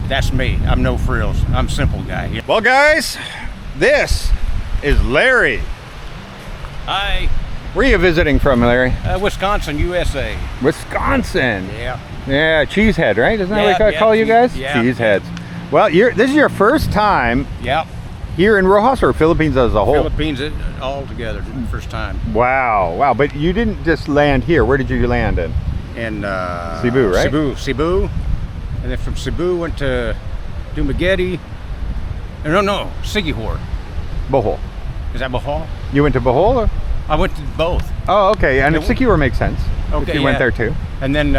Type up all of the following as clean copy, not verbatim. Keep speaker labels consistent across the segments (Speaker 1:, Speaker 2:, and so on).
Speaker 1: That's me. I'm no frills. I'm a simple guy.
Speaker 2: Well, guys, this is Larry.
Speaker 1: Hi.
Speaker 2: Where are you visiting from, Larry?
Speaker 1: Wisconsin, USA.
Speaker 2: Wisconsin.
Speaker 1: Yeah.
Speaker 2: Yeah, cheesehead, right? Isn't that what I
Speaker 1: Yeah,
Speaker 2: call you guys?
Speaker 1: yeah.
Speaker 2: Cheeseheads. Well, this is your first time
Speaker 1: Yep.
Speaker 2: here in Rojas or Philippines as a whole?
Speaker 1: Philippines all together, first time.
Speaker 2: Wow. But you didn't just land here. Where did you land in?
Speaker 1: In
Speaker 2: Cebu, right?
Speaker 1: Cebu. And then from Cebu went to Dumaguete. No, Siquijor.
Speaker 2: Bohol.
Speaker 1: Is that Bohol?
Speaker 2: You went to Bohol? Or?
Speaker 1: I went to both.
Speaker 2: Oh, okay. And Siquijor makes sense.
Speaker 1: Okay,
Speaker 2: if you went there too.
Speaker 1: And then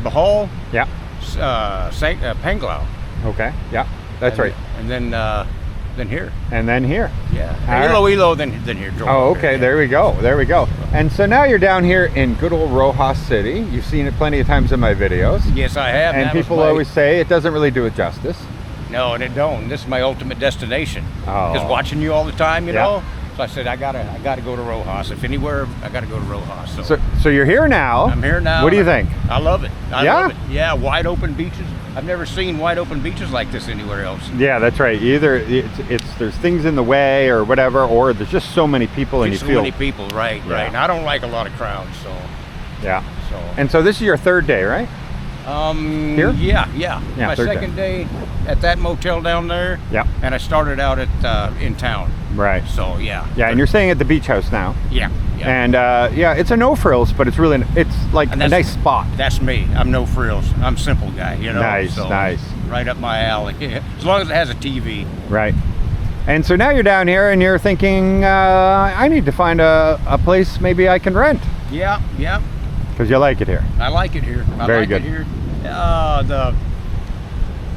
Speaker 1: Bohol,
Speaker 2: Yeah.
Speaker 1: Panglao.
Speaker 2: Okay. Yeah. That's right.
Speaker 1: And then here.
Speaker 2: And then here.
Speaker 1: Yeah.
Speaker 2: All
Speaker 1: Iloilo, then here.
Speaker 2: Oh, okay.
Speaker 1: Yeah.
Speaker 2: There we go. And so now you're down here in good old Rojas City. You've seen it plenty of times in my videos.
Speaker 1: Yes, I have.
Speaker 2: And people always say it doesn't really do it justice.
Speaker 1: No, and it don't. This is my ultimate destination.
Speaker 2: Oh.
Speaker 1: Because watching you all the time, you
Speaker 2: Yeah.
Speaker 1: know. So I said I gotta go to Rojas. If anywhere, I gotta go to Rojas.
Speaker 2: So you're here now.
Speaker 1: I'm here now.
Speaker 2: What do you think?
Speaker 1: I love it. I
Speaker 2: Yeah?
Speaker 1: love it. Yeah, wide open beaches. I've never seen wide open beaches like this anywhere else.
Speaker 2: Yeah, that's right. Either it's there's things in the way or whatever, or there's just so many people and you
Speaker 1: So
Speaker 2: feel
Speaker 1: many people, right. And I don't like a lot of crowds, so.
Speaker 2: Yeah.
Speaker 1: So.
Speaker 2: And so this is your third day, right? Here?
Speaker 1: Yeah. My
Speaker 2: third
Speaker 1: second day at that motel down there.
Speaker 2: Yeah.
Speaker 1: And I started out at in town.
Speaker 2: Right.
Speaker 1: So yeah.
Speaker 2: Yeah, and you're staying at the beach house now.
Speaker 1: Yeah.
Speaker 2: And it's a no frills, but it's like a nice spot.
Speaker 1: That's me. I'm no frills. I'm a simple guy, you know.
Speaker 2: Nice.
Speaker 1: Right up my alley. As long as it has a TV.
Speaker 2: Right. And so now you're down here and you're thinking, I need to find a place maybe I can rent.
Speaker 1: Yeah.
Speaker 2: Because you like it here.
Speaker 1: I like it here.
Speaker 2: Very good.
Speaker 1: It here.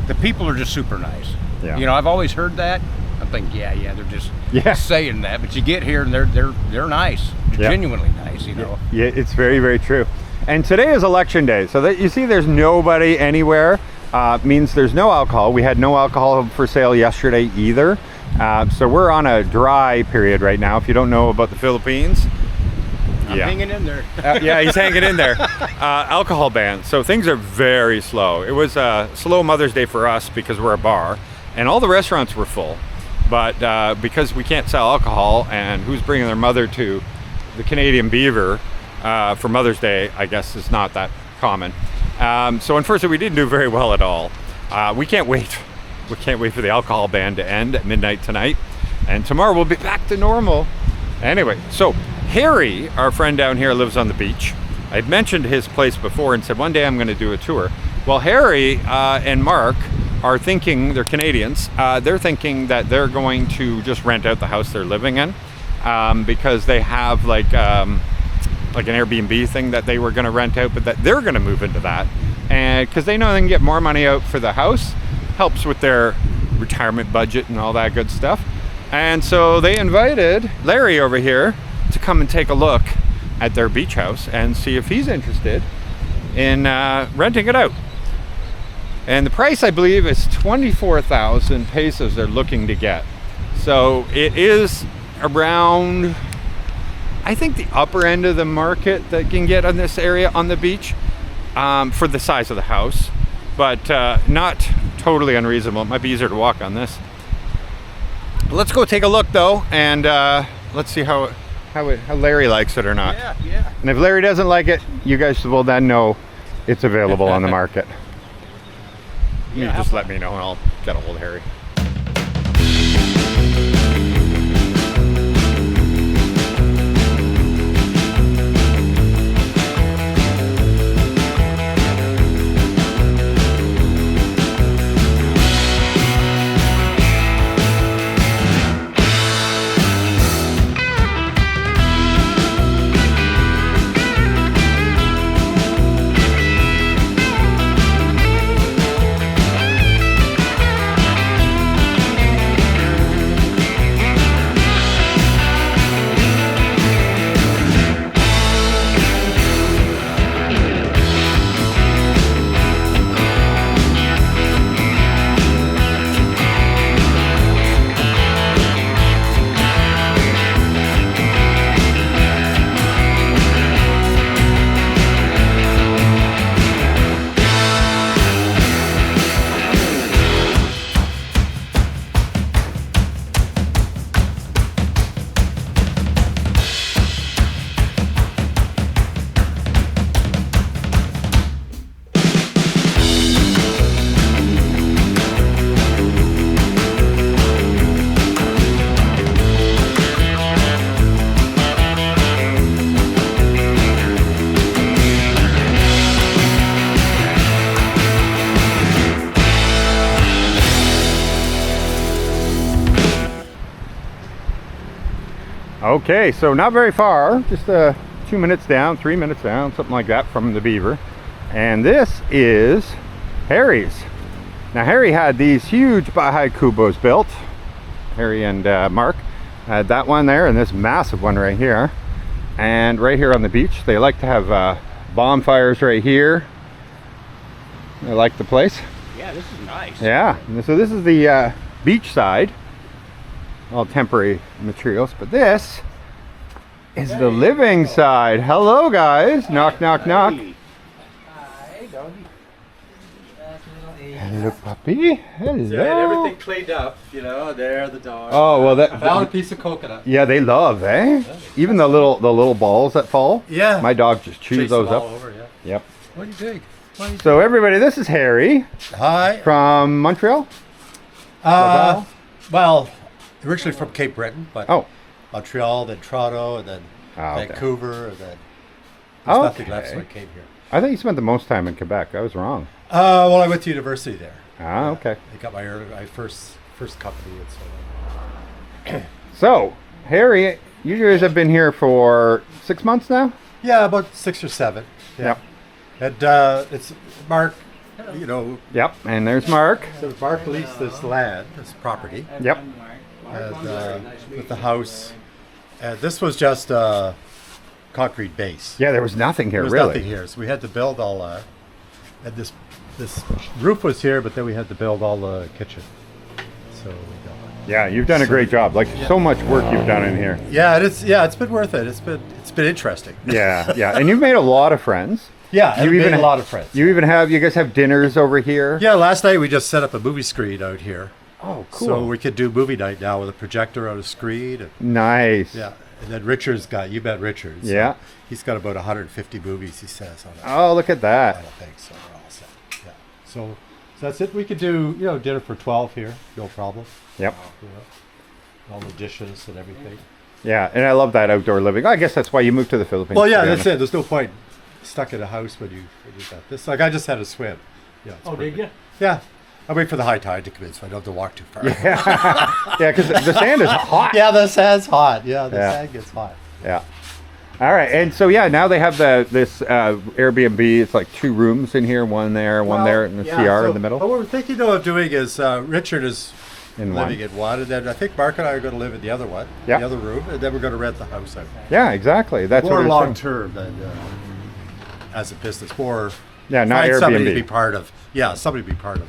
Speaker 1: The people are just super nice.
Speaker 2: Yeah.
Speaker 1: You know, I've always heard that. I think, they're just saying that, but you get here and they're nice, they're genuinely nice, you know.
Speaker 2: Yeah, it's very, very true. And today is election day, so that you see there's nobody anywhere. Means there's no alcohol. We had no alcohol for sale yesterday either. So we're on a dry period right now. If you don't know about the Philippines,
Speaker 1: I'm hanging in there.
Speaker 2: yeah, he's hanging in there. Alcohol ban. So things are very slow. It was a slow Mother's Day for us because we're a bar, and all the restaurants were full. But because we can't sell alcohol, and who's bringing their mother to the Canadian Beaver for Mother's Day, I guess is not that common. So unfortunately, we didn't do very well at all. We can't wait. We can't wait for the alcohol ban to end at midnight tonight, and tomorrow we'll be back to normal. Anyway, so Harry, our friend down here, lives on the beach. I'd mentioned his place before and said one day I'm going to do a tour. Well, Harry and Mark are thinking, they're Canadians, they're thinking that they're going to just rent out the house they're living in because they have like an Airbnb thing that they were going to rent out, but that they're going to move into that. And because they know they can get more money out for the house, helps with their retirement budget and all that good stuff. And so they invited Larry over here to come and take a look at their beach house and see if he's interested in renting it out. And the price, I believe, is 24,000 pesos they're looking to get. So it is around, I think, the upper end of the market that can get on this area on the beach for the size of the house, but not totally unreasonable. It might be easier to walk on this. Let's go take a look though, and let's see how Larry likes it or not.
Speaker 1: Yeah.
Speaker 2: And if Larry doesn't like it, you guys will then know it's available on the market. You just let me know and I'll get a hold of Harry. Okay, so not very far, just 2 minutes down, 3 minutes down, something like that from the Beaver. And this is Harry's. Now Harry had these huge Baja Cubos built. Harry and Mark had that one there and this massive one right here. And right here on the beach, they like to have bonfires right here. They like the place.
Speaker 1: Yeah, this is nice.
Speaker 2: Yeah, and so this is the beach side. All temporary materials, but this is the living side. Hello guys. Knock, knock, knock.
Speaker 3: Hi, doggy.
Speaker 2: Hello puppy. Hello.
Speaker 3: So I had everything cleaned up, you know, there, the dog.
Speaker 2: Oh, well that
Speaker 3: Found a piece of coconut.
Speaker 2: yeah, they love, eh? Even the little balls that fall.
Speaker 3: Yeah.
Speaker 2: My dog just chews
Speaker 3: Chase
Speaker 2: those
Speaker 3: them
Speaker 2: up.
Speaker 3: all over, yeah.
Speaker 2: Yep.
Speaker 3: What do you think?
Speaker 2: So everybody, this is Harry
Speaker 4: Hi.
Speaker 2: from Montreal.
Speaker 4: Well, originally from Cape Breton, but
Speaker 2: Oh.
Speaker 4: Montreal, then Toronto, and then
Speaker 2: Okay.
Speaker 4: Vancouver, and then there's nothing left, so I
Speaker 2: Okay.
Speaker 4: came here.
Speaker 2: I think you spent the most time in Quebec. I was wrong.
Speaker 4: Well, I went to university there.
Speaker 2: Ah, okay.
Speaker 4: I got my first company and so on.
Speaker 2: So, Harry, you guys have been here for 6 months now?
Speaker 4: Yeah, about 6 or 7. Yeah.
Speaker 2: Yep.
Speaker 4: And it's Mark, you know,
Speaker 2: Yep. And there's Mark.
Speaker 4: so Mark leased this land, this property,
Speaker 2: Yep.
Speaker 4: and with the house. And this was just a concrete base.
Speaker 2: Yeah, there was nothing here,
Speaker 4: There was
Speaker 2: really.
Speaker 4: nothing here, so we had to build all and this roof was here, but then we had to build all the kitchen. So we got
Speaker 2: Yeah, you've done a great job. Like, so much work you've done in here.
Speaker 4: it's been worth it. It's been interesting.
Speaker 2: Yeah, yeah. And you've made a lot of friends.
Speaker 4: Yeah, I've made a lot of friends.
Speaker 2: You guys have dinners over here?
Speaker 4: Yeah, last night we just set up a movie screen out here.
Speaker 2: Oh, cool.
Speaker 4: So we could do movie night now with a projector on a screen. And,
Speaker 2: Nice.
Speaker 4: yeah, and then you met Richard. So
Speaker 2: Yeah.
Speaker 4: he's got about 150 movies, he says. On it.
Speaker 2: Oh, look at
Speaker 4: I
Speaker 2: that.
Speaker 4: don't think so. We're all set. Yeah. So that's it. We could do, dinner for 12 here, no problem.
Speaker 2: Yep.
Speaker 4: You know, all the dishes and everything.
Speaker 2: Yeah, and I love that outdoor living. I guess that's why you moved to the Philippines.
Speaker 4: Well, yeah,
Speaker 2: to be
Speaker 4: that's
Speaker 2: honest.
Speaker 4: it. There's no point stuck in a house when you got this. Like I just had a swim. Yeah. it's perfect.
Speaker 3: you?
Speaker 4: Yeah. I wait for the high tide to come in, so I don't have to walk too far.
Speaker 2: Yeah, because the sand is hot.
Speaker 4: Yeah, the sand's hot. Yeah, the
Speaker 2: Yeah.
Speaker 4: sand gets hot.
Speaker 2: Yeah. All right, and so yeah, now they have this Airbnb. It's like 2 rooms in here, one there, one there, and the CR in the middle.
Speaker 4: What we're thinking though of doing is Richard is
Speaker 2: In
Speaker 4: living
Speaker 2: one.
Speaker 4: in one, and then I think Mark and I are going to live in the other one,
Speaker 2: Yeah.
Speaker 4: the other room, and then we're going to rent the house out.
Speaker 2: Yeah, exactly. That's
Speaker 4: More
Speaker 2: what we're
Speaker 4: long
Speaker 2: saying.
Speaker 4: term than as a business. More
Speaker 2: Yeah, not
Speaker 4: find somebody to be
Speaker 2: Airbnb.
Speaker 4: part of. Yeah, somebody to be part of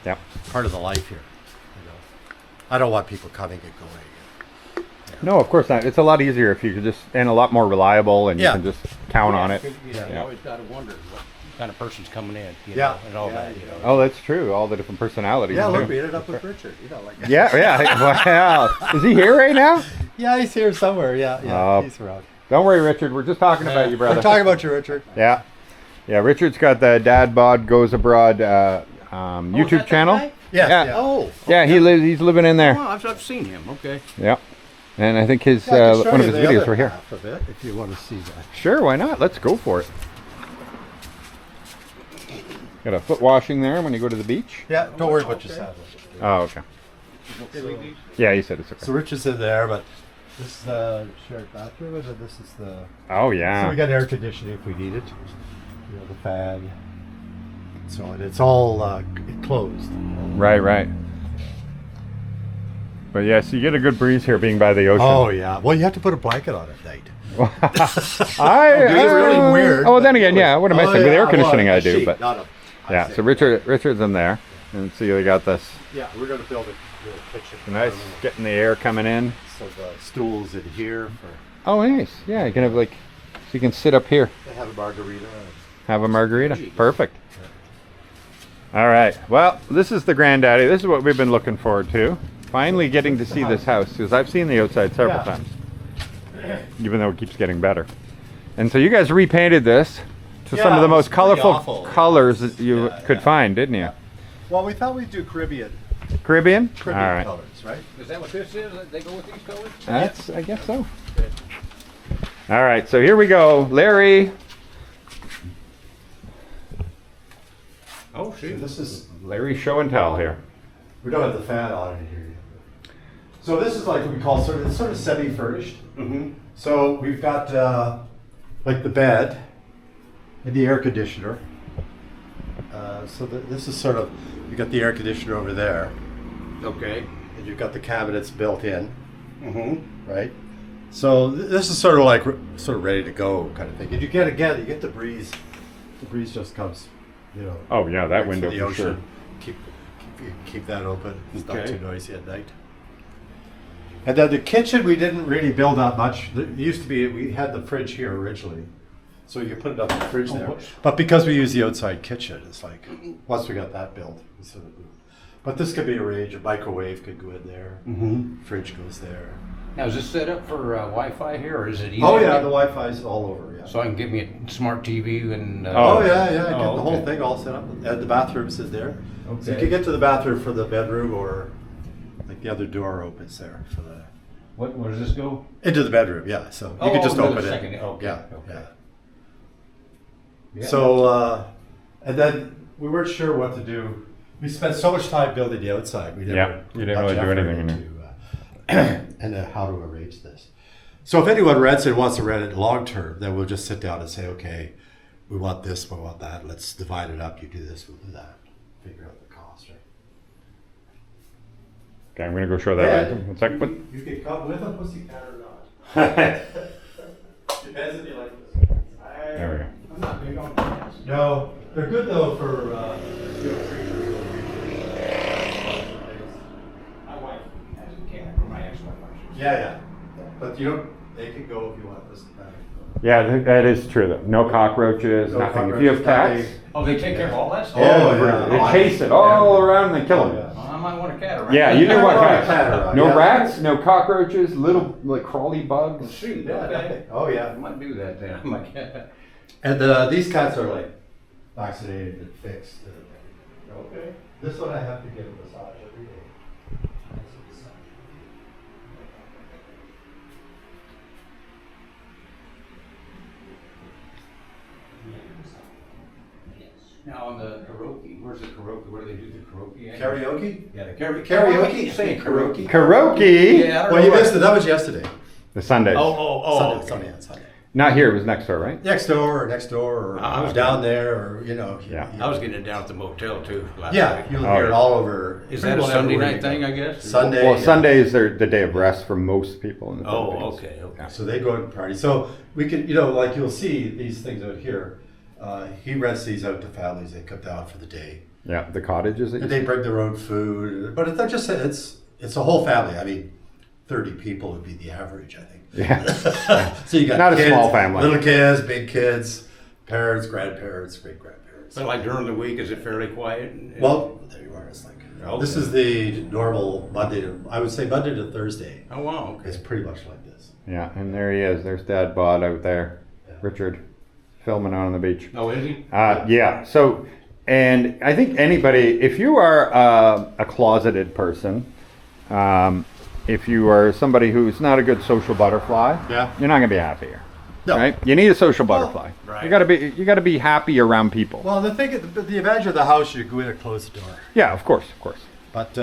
Speaker 2: Yep.
Speaker 4: the life here. You know, I don't want people coming and going.
Speaker 2: No, of course not. It's a lot easier if you could just, and a lot more reliable, and
Speaker 4: Yeah.
Speaker 2: you can just count on it.
Speaker 1: You
Speaker 2: Yeah.
Speaker 1: always got to wonder what kind of person's coming in,
Speaker 4: Yeah.
Speaker 1: know, and all that, you know.
Speaker 2: Oh, that's true. All the different personalities.
Speaker 4: Yeah,
Speaker 2: too.
Speaker 4: look, we ended up with Richard. Like
Speaker 2: Yeah, yeah. Wow. Is he here right now?
Speaker 4: yeah, he's here somewhere. Yeah,
Speaker 2: Oh.
Speaker 4: he's around.
Speaker 2: Don't worry, Richard. We're just talking about you, brother.
Speaker 4: We're talking about you, Richard.
Speaker 2: Yeah. Yeah, Richard's got the Dad Bod Goes Abroad YouTube channel.
Speaker 4: Yeah.
Speaker 2: Yeah.
Speaker 4: yeah.
Speaker 1: Oh,
Speaker 2: Yeah, he's living in there.
Speaker 1: well, I've seen him. Okay.
Speaker 2: Yeah. And I think his
Speaker 4: Yeah, I can show
Speaker 2: one of
Speaker 4: you
Speaker 2: his
Speaker 4: the
Speaker 2: videos
Speaker 4: other
Speaker 2: were here.
Speaker 4: half of it, if you want to see that.
Speaker 2: Sure, why not? Let's go for it. Got a foot washing there when you go to the beach.
Speaker 4: Yeah, don't worry about your saddle.
Speaker 2: Oh, okay. Yeah, he said it's okay.
Speaker 4: So Richard's in there, but this is the shared bathroom, and then this is the.
Speaker 2: Oh
Speaker 4: So
Speaker 2: yeah.
Speaker 4: we got air conditioning if we need it. The fan. So it's all closed.
Speaker 2: Right. But yeah, so you get a good breeze here being by the ocean.
Speaker 4: Oh yeah. Well, you have to put a blanket on at night.
Speaker 2: It's
Speaker 4: really weird,
Speaker 2: Oh,
Speaker 4: but
Speaker 2: then again, yeah. What am I saying? With air conditioning, I do,
Speaker 4: sheet,
Speaker 2: but
Speaker 4: not a,
Speaker 2: yeah. So Richard's in there, and so you got this
Speaker 4: Yeah, we're gonna build a kitchen.
Speaker 2: nice getting the air coming in.
Speaker 4: So the stools in here for
Speaker 2: Oh, nice. Yeah, you can have like, so you can sit up here,
Speaker 4: they have a margarita.
Speaker 2: have a margarita. Perfect. All right. Well, this is the granddaddy. This is what we've been looking forward to. Finally getting to see this house, because I've seen the outside several
Speaker 4: Yeah.
Speaker 2: times, even though it keeps getting better. And so you guys repainted this to some
Speaker 4: Yeah,
Speaker 2: of the
Speaker 4: it was
Speaker 2: most
Speaker 4: pretty
Speaker 2: colorful
Speaker 4: awful.
Speaker 2: colors that you
Speaker 4: Yeah,
Speaker 2: could
Speaker 4: yeah.
Speaker 2: find, didn't you?
Speaker 4: Yeah. Well, we thought we'd do Caribbean
Speaker 2: Caribbean? All right.
Speaker 4: colors, right?
Speaker 1: Is that what this is? They go with these colors?
Speaker 2: That's, I guess so. All right, so here we go. Larry.
Speaker 4: Oh, shoot. This is
Speaker 2: Larry show and tell here.
Speaker 4: we don't have the fan on it here. So this is like what we call it's sort of semi-furnished.
Speaker 1: Mm-hmm.
Speaker 4: So we've got like the bed and the air conditioner. This is sort of, you got the air conditioner over there,
Speaker 1: Okay.
Speaker 4: and you've got the cabinets built in,
Speaker 1: Mm-hmm.
Speaker 4: right? So this is sort of like sort of ready to go kind of thing. And you get the breeze. The breeze just comes, you know.
Speaker 2: Oh yeah, that
Speaker 4: right
Speaker 2: window
Speaker 4: from the
Speaker 2: for sure.
Speaker 4: ocean. Keep that open. It's not
Speaker 1: Okay.
Speaker 4: too noisy at night. And then the kitchen, we didn't really build up much. It used to be, we had the fridge here originally. So you put it up in the fridge there. But because we use the outside kitchen, it's like, once we got that built, we sort of moved. But this could be arranged, a microwave could go in there.
Speaker 1: Mm-hmm.
Speaker 4: Fridge goes there.
Speaker 1: Now, is this set up for Wi-Fi here, or is it easy?
Speaker 4: Oh
Speaker 1: to
Speaker 4: yeah,
Speaker 1: get-
Speaker 4: the Wi-Fi's all over, yeah.
Speaker 1: So I can get me a smart TV and.
Speaker 4: Oh yeah, get
Speaker 1: Oh,
Speaker 4: the whole
Speaker 1: okay.
Speaker 4: thing all set up. And the bathroom's in there. So you
Speaker 1: Okay.
Speaker 4: can get to the bathroom for the bedroom, or like the other door opens there for the
Speaker 1: Where does this go?
Speaker 4: into the bedroom. Yeah, so you
Speaker 1: Oh,
Speaker 4: can just
Speaker 1: into the
Speaker 4: open it.
Speaker 1: second- okay,
Speaker 4: Yeah,
Speaker 1: okay.
Speaker 4: yeah. So and then we weren't sure what to do. We spent so much time building the outside. We never
Speaker 2: Yeah, you didn't
Speaker 4: put
Speaker 2: really
Speaker 4: much
Speaker 2: do
Speaker 4: effort
Speaker 2: anything in
Speaker 4: into, and how to arrange this. So if anyone rents it, wants to rent it long term, then we'll just sit down and say, okay, we want this, we want that. Let's divide it up. You do this, we'll do that. Figure out the cost, right?
Speaker 2: Okay, I'm gonna go show that. One sec. What?
Speaker 4: You can come with a pussycat or not. Depends if you like this.
Speaker 2: There we go.
Speaker 1: I'm not big on cats.
Speaker 4: No, they're good though for creatures.
Speaker 1: My wife has a cat, or my ex-wife, I should say.
Speaker 4: Yeah. But you don't. They can go if you want pussycat.
Speaker 2: Yeah, that is true though. No cockroaches,
Speaker 4: No
Speaker 2: nothing. If you have cats,
Speaker 4: cockroaches,
Speaker 1: Oh, they take care of all that stuff?
Speaker 4: Oh,
Speaker 2: they
Speaker 4: yeah.
Speaker 2: chase it all around and they kill them.
Speaker 4: Yeah.
Speaker 1: Well, I might want a cat around.
Speaker 2: Yeah, you do want
Speaker 4: want a
Speaker 2: cats.
Speaker 4: cat around,
Speaker 2: No
Speaker 4: yeah.
Speaker 2: rats, no cockroaches, little like crawly
Speaker 1: Well,
Speaker 2: bugs.
Speaker 1: shoot,
Speaker 4: Yeah.
Speaker 1: okay.
Speaker 4: Oh
Speaker 1: I
Speaker 4: yeah.
Speaker 1: might do that then. My cat.
Speaker 4: And these cats are like vaccinated and fixed.
Speaker 1: Okay.
Speaker 4: This one I have to get a massage every day.
Speaker 1: Now on the karaoke, where's the karaoke? Where do they do the karaoke? at?
Speaker 4: Karaoke?
Speaker 1: Yeah, the karaoke.
Speaker 4: Karaoke?
Speaker 1: I keep saying karaoke.
Speaker 2: Karaoke.
Speaker 1: Yeah, I don't
Speaker 4: Well,
Speaker 1: know
Speaker 4: you
Speaker 1: why.
Speaker 4: missed it. That was yesterday.
Speaker 2: The Sundays.
Speaker 1: Oh,
Speaker 4: Sunday.
Speaker 2: Not here. It was next door, right?
Speaker 4: Next door, or
Speaker 1: I was
Speaker 4: down there, or you know.
Speaker 2: Yeah.
Speaker 1: I was getting it down at the motel too. Last
Speaker 4: Yeah,
Speaker 1: week.
Speaker 4: you'll
Speaker 2: Oh,
Speaker 4: hear it
Speaker 2: yeah.
Speaker 4: all over.
Speaker 1: Is
Speaker 4: pretty
Speaker 1: that a
Speaker 4: well
Speaker 1: Sunday
Speaker 4: everywhere
Speaker 1: night
Speaker 4: you go.
Speaker 1: thing, I guess?
Speaker 4: Sunday.
Speaker 2: Well,
Speaker 4: yeah.
Speaker 2: Sundays are the day of rest for most people in the
Speaker 1: Oh,
Speaker 2: Philippines.
Speaker 1: okay.
Speaker 4: So they go and party. So we can, you know, like you'll see these things out here. He rents these out to families. They come down for the day.
Speaker 2: Yeah, the cottages. That
Speaker 4: And
Speaker 2: you
Speaker 4: they bring their own food, but they're just it's a whole family. I mean, 30 people would be the average, I think.
Speaker 2: Yeah.
Speaker 4: So you got
Speaker 2: Not a
Speaker 4: kids,
Speaker 2: small family.
Speaker 4: little kids, big kids, parents, grandparents, great grandparents.
Speaker 1: So like during the week, is it fairly quiet?
Speaker 4: Well, there you are. It's like
Speaker 1: Okay.
Speaker 4: this is the normal Monday to, I would say Monday to Thursday.
Speaker 1: Oh wow. Okay.
Speaker 4: It's pretty much like this.
Speaker 2: Yeah, and there he is. There's Dad Bod out there,
Speaker 4: Yeah.
Speaker 2: Richard, filming out on the beach.
Speaker 1: Oh, is he?
Speaker 2: Yeah. So, and I think anybody, if you are a closeted person, if you are somebody who's not a good social butterfly,
Speaker 4: Yeah.
Speaker 2: you're not gonna be happy here.
Speaker 4: No.
Speaker 2: Right? You need a social butterfly.
Speaker 1: right.
Speaker 2: You gotta be happy around people.
Speaker 4: Well, the thing, the advantage of the house, you go in and close the door.
Speaker 2: Yeah, of course.
Speaker 4: But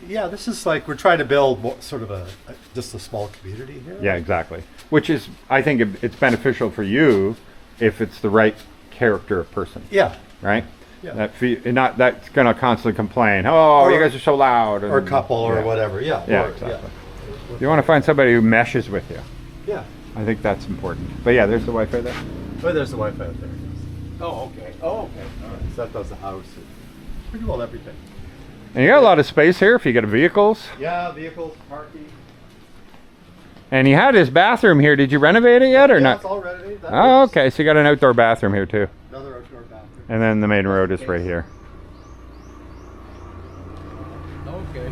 Speaker 4: yeah, this is like we're trying to build sort of just a small community here.
Speaker 2: Yeah, exactly. Which is, I think it's beneficial for you if it's the right character of person,
Speaker 4: Yeah.
Speaker 2: right?
Speaker 4: Yeah.
Speaker 2: Not that's gonna constantly complain. Oh,
Speaker 4: Or-
Speaker 2: you guys are so loud.
Speaker 4: Or
Speaker 2: and-
Speaker 4: couple or
Speaker 2: yeah.
Speaker 4: whatever. Yeah.
Speaker 2: Yeah,
Speaker 4: Or-
Speaker 2: exactly. You want to find somebody who meshes with you.
Speaker 4: Yeah.
Speaker 2: I think that's important. But yeah, there's the wife right there.
Speaker 4: Oh, there's the Wi-Fi out there.
Speaker 1: Oh, okay. Oh, okay. All right.
Speaker 4: So that does the house. Pretty well everything.
Speaker 2: And you got a lot of space here if you got vehicles.
Speaker 4: Yeah, vehicles, parking.
Speaker 2: And he had his bathroom here. Did you renovate it yet or
Speaker 4: Yeah,
Speaker 2: not?
Speaker 4: it's all renovated. That
Speaker 2: Oh,
Speaker 4: works.
Speaker 2: okay. So you got an outdoor bathroom here too.
Speaker 4: Another outdoor bathroom.
Speaker 2: And then the main road is right here.
Speaker 1: Okay.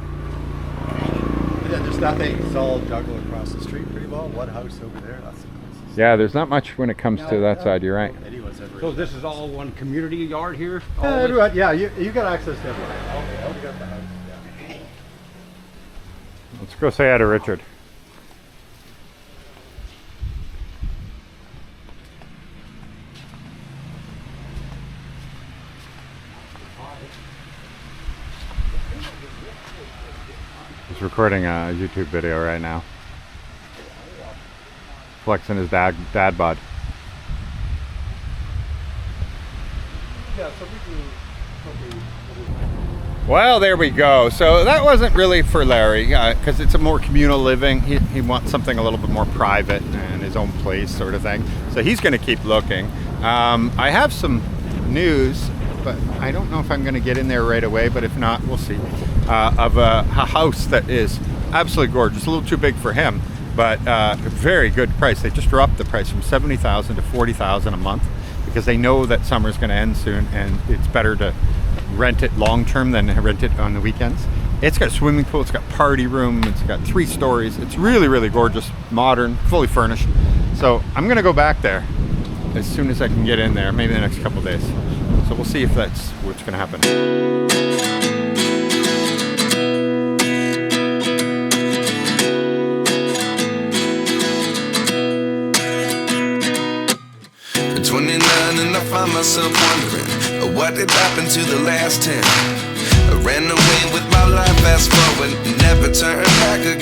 Speaker 4: Yeah, there's nothing. It's all jungle across the street pretty well. One house over there. That's the closest.
Speaker 2: Yeah, there's not much when it comes to that side. You're right.
Speaker 4: Anyone's ever.
Speaker 1: So this is all one community yard here? All
Speaker 4: Yeah,
Speaker 1: this?
Speaker 4: everyone, yeah, you got access to everything. Okay, you got the house. Yeah.
Speaker 2: Let's go say hi to Richard. He's recording a YouTube video right now. Flexing his dad bod.
Speaker 4: Yeah, so we do.
Speaker 2: Well, there we go. So that wasn't really for Larry, because it's a more communal living. He wants something a little bit more private and his own place sort of thing. So he's going to keep looking. I have some news, but I don't know if I'm going to get in there right away, but if not, we'll see. Of a house that is absolutely gorgeous. A little too big for him, but a very good price. They just dropped the price from $70,000 to $40,000 a month because they know that summer's going to end soon and it's better to rent it long term than rent it on the weekends. It's got a swimming pool, it's got party room, it's got 3 stories. It's really, really gorgeous, modern, fully furnished. So I'm gonna go back there as soon as I can get in there, maybe the next couple days. So we'll see if that's what's gonna happen.
Speaker 5: At 29 and I find myself wondering what did happen to the last 10. I ran away with my life, fast forward, never turn back again.